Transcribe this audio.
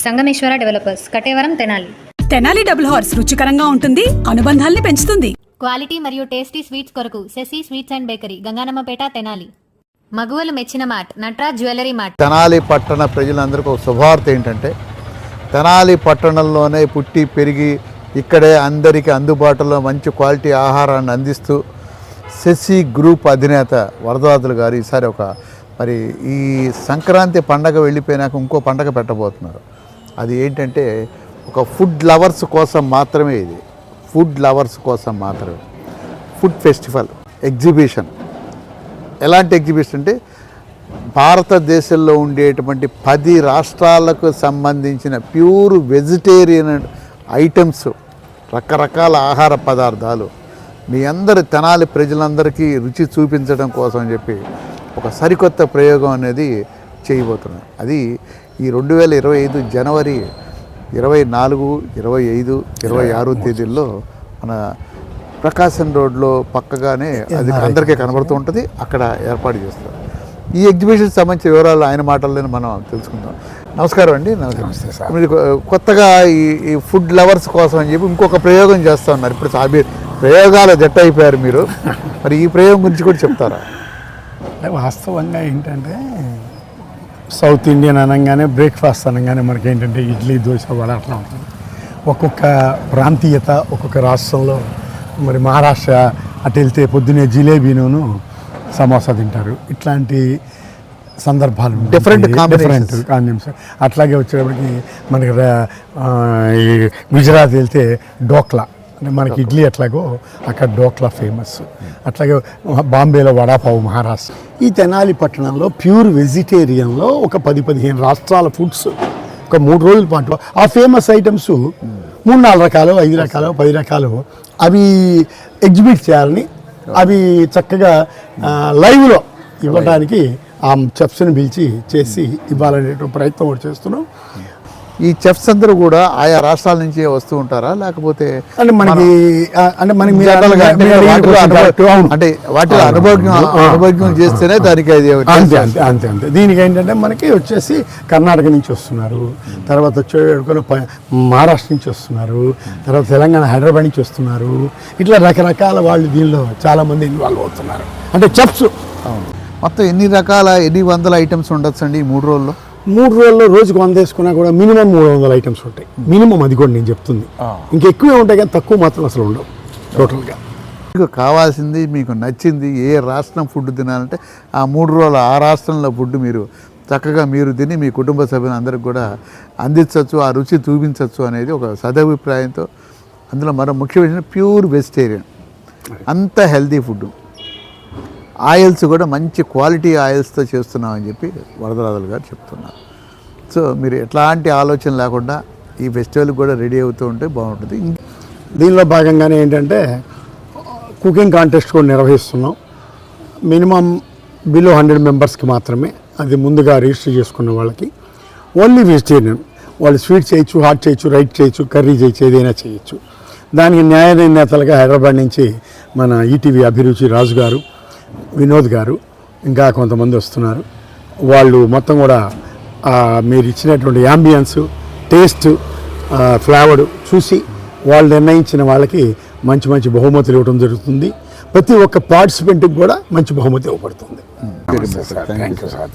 Sangameshwara developers, Katevaram, Tenali. Tenali double horse రుచికరంగా ఉంటుంది, అనుబంధాల్ని పెంచుతుంది. క్వాలిటీ మరియు టేస్టీ స్వీట్స్ కొరకు Sasi sweets and bakery, Ganganammapeta, Tenali. మగువలు మెచ్చిన mart, Nataraj jewellery mart. Tenali పట్టణ ప్రజలందరికీ ఒక శుభవార్త ఏంటంటే, తెనాలి పట్టణంలోనే పుట్టి పెరిగి ఇక్కడే అందరికీ అందుబాటులో మంచి క్వాలిటీ ఆహారాన్ని అందిస్తూ శశి గ్రూప్ అధినేత వరదరాజులు గారు ఈసారి మరి ఈ సంక్రాంతి పండగ వెళ్ళిపోయినాక ఇంకో పండగ పెట్టబోతున్నారు. అది ఏంటంటే ఒక ఫుడ్ లవర్స్ కోసం మాత్రమే, ఇది ఫుడ్ లవర్స్ కోసం మాత్రమే ఫుడ్ ఫెస్టివల్ ఎగ్జిబిషన్. ఎలాంటి ఎగ్జిబిషన్ అంటే భారతదేశంలో ఉండేటువంటి 10 రాష్ట్రాలకు సంబంధించిన ప్యూర్ వెజిటేరియన్ ఐటమ్స్, రకరకాల ఆహార పదార్థాలు మీ అందరి తెనాలి ప్రజలందరికీ రుచి చూపించడం కోసం అని చెప్పి ఒక సరికొత్త ప్రయోగం అనేది చేయబోతున్నాం. అది ఈ 2025 జనవరి 24, 25, 26 తేదీల్లో మన ప్రకాశం రోడ్లో పక్కగానే అది అందరికీ కనబడుతూ ఉంటుంది, అక్కడ ఏర్పాటు చేస్తారు. ఈ ఎగ్జిబిషన్ సంబంధించిన వివరాలు ఆయన మాటల్లోనే మనం తెలుసుకుందాం. నమస్కారం అండి. నమస్తే సార్. మీరు కొత్తగా ఈ ఫుడ్ లవర్స్ కోసం అని చెప్పి ఇంకొక ప్రయోగం చేస్తూ ఉన్నారు. ఇప్పుడు ప్రయోగాల జట్ట అయిపోయారు మీరు. మరి ఈ ప్రయోగం గురించి కూడా చెప్తారా? అంటే వాస్తవంగా ఏంటంటే సౌత్ ఇండియన్ అనగానే బ్రేక్ఫాస్ట్ అనగానే మనకి ఏంటంటే ఇడ్లీ, దోశ, వడ అట్లా ఉంటుంది. ఒక్కొక్క ప్రాంతీయత ఒక్కొక్క రాష్ట్రంలో, మరి మహారాష్ట్ర అటు వెళ్తే పొద్దునే జిలేబీను సమోసా తింటారు. ఇట్లాంటి సందర్భాలు డిఫరెంట్ కాంబినేషన్స్. అట్లాగే వచ్చేటప్పటికి మనకి గుజరాత్ వెళ్తే డోక్లా, అంటే మనకి ఇడ్లీ ఎట్లాగో అక్కడ డోక్లా ఫేమస్. అట్లాగే బాంబేలో వడాపావు, మహారాష్ట్ర. ఈ తెనాలి పట్టణంలో ప్యూర్ వెజిటేరియన్లో ఒక 10-15 రాష్ట్రాల ఫుడ్స్ ఒక 3 రోజుల పాటు ఆ ఫేమస్ ఐటమ్స్ 3-4 రకాలు, 5 రకాలు, 10 రకాలు అవి ఎగ్జిబిట్ చేయాలని, అవి చక్కగా లైవ్లో ఇవ్వడానికి ఆ చెఫ్స్ని పిలిచి చేసి ఇవ్వాలనే ప్రయత్నం కూడా చేస్తున్నాం. ఈ చెఫ్స్ అందరూ కూడా ఆయా రాష్ట్రాల నుంచి వస్తూ ఉంటారా, లేకపోతే అంటే మనకి అంటే వాటిలో అనుభవం చేస్తేనే దానికి అది అంతే అంతే అంతే అంతే. దీనికి ఏంటంటే మనకి వచ్చేసి కర్ణాటక నుంచి వస్తున్నారు, తర్వాత వచ్చే మహారాష్ట్ర నుంచి వస్తున్నారు, తర్వాత తెలంగాణ, హైదరాబాద్ నుంచి వస్తున్నారు. ఇట్లా రకరకాల వాళ్ళు దీనిలో చాలామంది ఇన్వాల్వ్ అవుతున్నారు. అంటే చెఫ్స్ మొత్తం ఎన్ని వందల ఐటమ్స్ ఉండొచ్చు అండి ఈ 3 రోజుల్లో? 3 రోజుల్లో రోజుకు 100 వేసుకున్నా కూడా మినిమం 300 ఐటమ్స్ ఉంటాయి. మినిమం, అది కూడా నేను చెప్తుంది. ఇంకెక్కువే ఉంటాయి కానీ తక్కువ మాత్రం అసలు ఉండవు టోటల్గా. మీకు కావాల్సింది, మీకు నచ్చింది ఏ రాష్ట్రం ఫుడ్ తినాలంటే ఆ 3 రోజులు ఆ రాష్ట్రంలో ఫుడ్ మీరు చక్కగా మీరు తిని మీ కుటుంబ సభ్యులందరికీ కూడా అందించవచ్చు, ఆ రుచి చూపించవచ్చు అనేది ఒక సదభిప్రాయంతో. అందులో మరో ముఖ్య విషయం ప్యూర్ వెజిటేరియన్, అంత హెల్తీ ఫుడ్. ఆయిల్స్ కూడా మంచి క్వాలిటీ ఆయిల్స్తో చేస్తున్నామని చెప్పి వరదరాజులు గారు చెప్తున్నారు. సో మీరు ఎట్లాంటి ఆలోచన లేకుండా ఈ ఫెస్టివల్ కూడా రెడీ అవుతూ ఉంటే బాగుంటుంది. దీనిలో భాగంగానే ఏంటంటే కుకింగ్ కాంటెస్ట్ కూడా నిర్వహిస్తున్నాం. మినిమం బిలో 100 మెంబర్స్కి మాత్రమే, అది ముందుగా రిజిస్టర్ చేసుకున్న వాళ్ళకి. Only vegetarian. వాళ్ళు స్వీట్ చేయొచ్చు, హాట్ చేయొచ్చు, రైట్ చేయొచ్చు, కర్రీ చేయొచ్చు, ఏదైనా చేయొచ్చు. దానికి న్యాయ నిర్ణేతలుగా హైదరాబాద్ నుంచి మన ఈటీవీ అభిరుచి రాజు గారు, వినోద్ గారు, ఇంకా కొంతమంది వస్తున్నారు. వాళ్ళు మొత్తం కూడా మీరు ఇచ్చినటువంటి యాంబియన్స్, టేస్ట్, ఫ్లేవర్ చూసి వాళ్ళు నిర్ణయించిన వాళ్ళకి మంచి మంచి బహుమతులు ఇవ్వడం జరుగుతుంది. ప్రతి ఒక్క పార్టిసిపెంట్కి కూడా మంచి బహుమతి ఇవ్వబడుతుంది. Thank you sir.